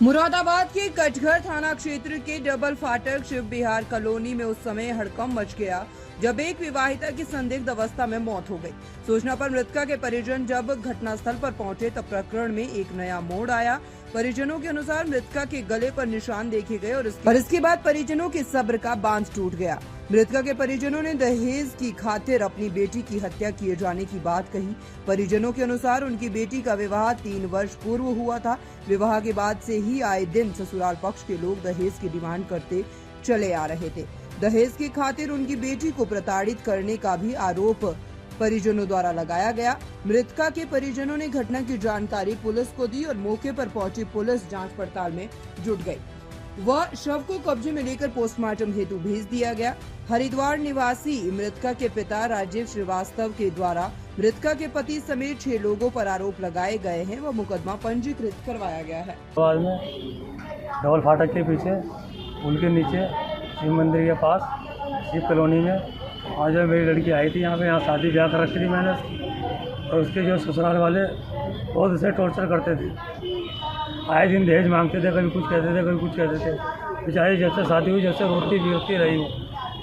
मुरादाबाद के कटघर थाना क्षेत्र के डबल फाटक शिव विहार कॉलोनी में उस समय हड़कंप मच गया जब एक विवाहिता की संदिग्ध अवस्था में मौत हो गई। सूचना पर मृतका के परिजन जब घटनास्थल पर पहुंचे तब प्रकरण में एक नया मोड़ आया। परिजनों के अनुसार मृतका के गले पर निशान देखे गए और इसके बाद परिजनों के सब्र का बांध टूट गया। मृतका के परिजनों ने दहेज की खातिर अपनी बेटी की हत्या किए जाने की बात कही। परिजनों के अनुसार उनकी बेटी का विवाह 3 वर्ष पूर्व हुआ था। विवाह के बाद से ही आए दिन ससुराल पक्ष के लोग दहेज की डिमांड करते चले आ रहे थे। दहेज की खातिर उनकी बेटी को प्रताड़ित करने का भी आरोप परिजनों द्वारा लगाया गया। मृतका के परिजनों ने घटना की जानकारी पुलिस को दी और मौके पर पहुंची पुलिस जांच पड़ताल में जुट गई। वह शव को कब्जे में लेकर पोस्टमार्टम हेतु भेज दिया गया। हरिद्वार निवासी मृतका के पिता राजीव श्रीवास्तव के द्वारा मृतका के पति समेत 6 लोगों पर आरोप लगाए गए हैं। वह मुकदमा पंजीकृत करवाया गया है। बाद में डबल फाटक के पीछे उनके नीचे शिव मंदिर के पास शिव कॉलोनी में आज मेरी लड़की आई थी। यहाँ शादी ब्याह कर रखी थी मैंने, और उसके जो ससुराल वाले बहुत उसे टॉर्चर करते थे। आए दिन दहेज मांगते थे, कभी कुछ कहते थे, कभी कुछ कहते थे। बेचारी जब से शादी हुई जब से रोती रही हूँ।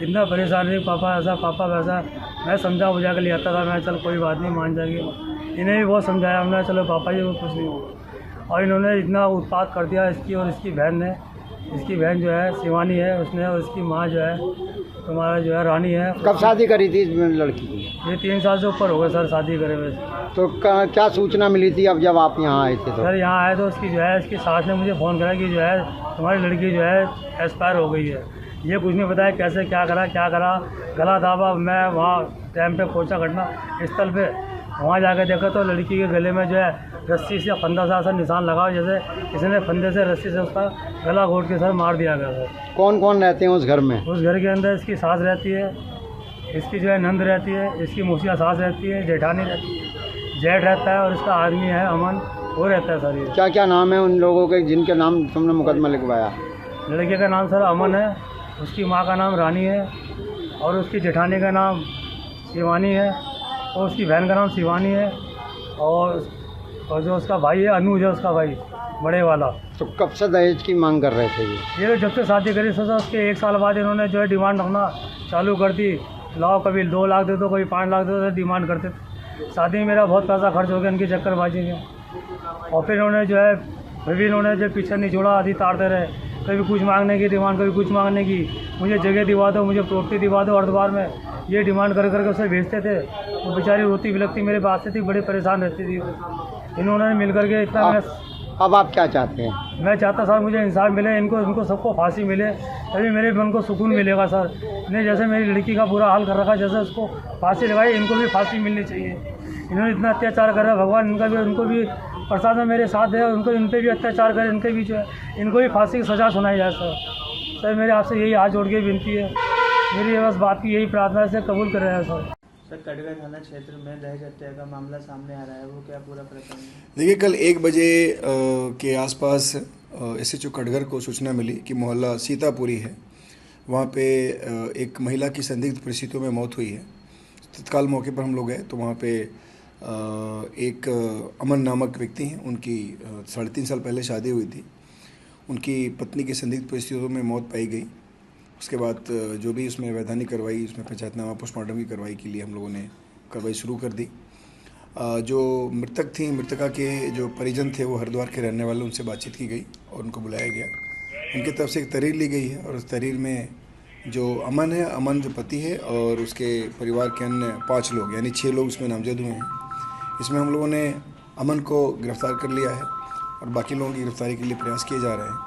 इतना परेशान रही, पापा ऐसा पापा वैसा। मैं समझा बुझा के ले आता था, मैं चल कोई बात नहीं मान जाएगी। इन्हें भी बहुत समझाया हमने, चलो पापा जी को कुछ नहीं हो। और इन्होंने इतना उत्पात कर दिया इसकी और इसकी बहन ने। इसकी बहन जो है शिवानी है उसने, और इसकी माँ जो है तुम्हारा जो है रानी है। कब शादी करी थी इस लड़की की? ये 3 साल से ऊपर हो गए सर शादी करे हुए। तो क्या सूचना मिली थी अब जब आप यहाँ आए थे? तो सर यहाँ आए तो इसकी जो है इसकी सास ने मुझे फ़ोन करा कि जो है तुम्हारी लड़की जो है एक्सपायर हो गई है। ये कुछ नहीं बताया कैसे क्या करा गला दाबा। मैं वहाँ टाइम पे पहुँचा घटना स्थल पे, वहाँ जाकर देखा तो लड़की के गले में जो है रस्सी से फंदा सा निशान लगा, जैसे किसी ने फंदे से रस्सी से उसका गला घोट के सर मार दिया गया सर। कौन कौन रहते हैं उस घर में? उस घर के अंदर इसकी सास रहती है, इसकी जो है नंद रहती है, इसकी मौसिया सास रहती है, जेठानी रहती है, जेठ रहता है और इसका आदमी है अमन, वो रहता है सर। ये क्या क्या नाम है उन लोगों के जिनके नाम तुमने मुकदमा लिखवाया? लड़के का नाम सर अमन है, उसकी माँ का नाम रानी है, और उसकी जेठानी का नाम शिवानी है, और उसकी बहन का नाम शिवानी है, और जो उसका भाई है अनुज है, उसका भाई बड़े वाला। तो कब से दहेज की मांग कर रहे थे ये जब से शादी करी सर उसके 1 साल बाद इन्होंने जो है डिमांड रखना चालू कर दी। लाओ कभी 2 लाख दे दो, कभी 5 लाख दे दो, डिमांड करते थे। शादी में मेरा बहुत पैसा खर्च हो गया इनकी चक्करबाजी में। और फिर इन्होंने जो है इन्होंने जो पीछे नहीं छोड़ा, आधी तारते रहे, कभी कुछ मांगने की डिमांड, कभी कुछ मांगने की, मुझे जगह दिवा दो, मुझे प्रॉपर्टी दिवा दो हरिद्वार में, ये डिमांड कर करके उसे भेजते थे। वो बेचारी रोती बिलखती मेरे पास से थी, बड़ी परेशान रहती थी। इन्होंने मिल करके इतना अब आप क्या चाहते हैं? मैं चाहता सर मुझे इंसाफ मिले, इनको सबको फांसी मिले, तभी मेरे मन को सुकून मिलेगा सर। इन्हें जैसे मेरी लड़की का बुरा हाल कर रखा, जैसे उसको फांसी लगाई, इनको भी फांसी मिलनी चाहिए। इन्होंने इतना अत्याचार कर रहा है, भगवान उनको भी प्रसाद में मेरे साथ है, उनको इन पर भी अत्याचार करे, इनके भी जो है इनको भी फांसी की सज़ा सुनाई जाए सर। मेरे आपसे यही हाथ जोड़ के विनती है, मेरी बस बात की यही प्रार्थना से कबूल कर रहे हैं सर। कटघर थाना क्षेत्र में दहेज हत्या का मामला सामने आ रहा है, वो क्या पूरा प्रकरण है? देखिए, कल 1 बजे के आसपास SHO कटघर को सूचना मिली कि मोहल्ला सीतापुरी है, वहाँ पे एक महिला की संदिग्ध परिस्थितियों में मौत हुई है। तत्काल मौके पर हम लोग गए तो वहाँ पे एक अमन नामक व्यक्ति हैं, उनकी 3.5 साल पहले शादी हुई थी। उनकी पत्नी की संदिग्ध परिस्थितियों में मौत पाई गई। उसके बाद जो भी उसमें वैधानिक कार्रवाई, उसमें पंचायतनामा पोस्टमार्टम की कार्रवाई के लिए हम लोगों ने कार्रवाई शुरू कर दी। जो मृतक थी, मृतका के जो परिजन थे वो हरिद्वार के रहने वाले, उनसे बातचीत की गई और उनको बुलाया गया। उनकी तरफ से एक तहरीर ली गई है, और उस तहरीर में जो अमन है, अमन जो पति है, और उसके परिवार के अन्य 5 लोग यानी 6 लोग उसमें नामजद हुए हैं। इसमें हम लोगों ने अमन को गिरफ्तार कर लिया है और बाकी लोगों की गिरफ्तारी के लिए प्रयास किए जा रहे हैं,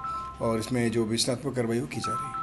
और इसमें जो विश्लेषणात्मक कार्रवाई वो की जा रही है।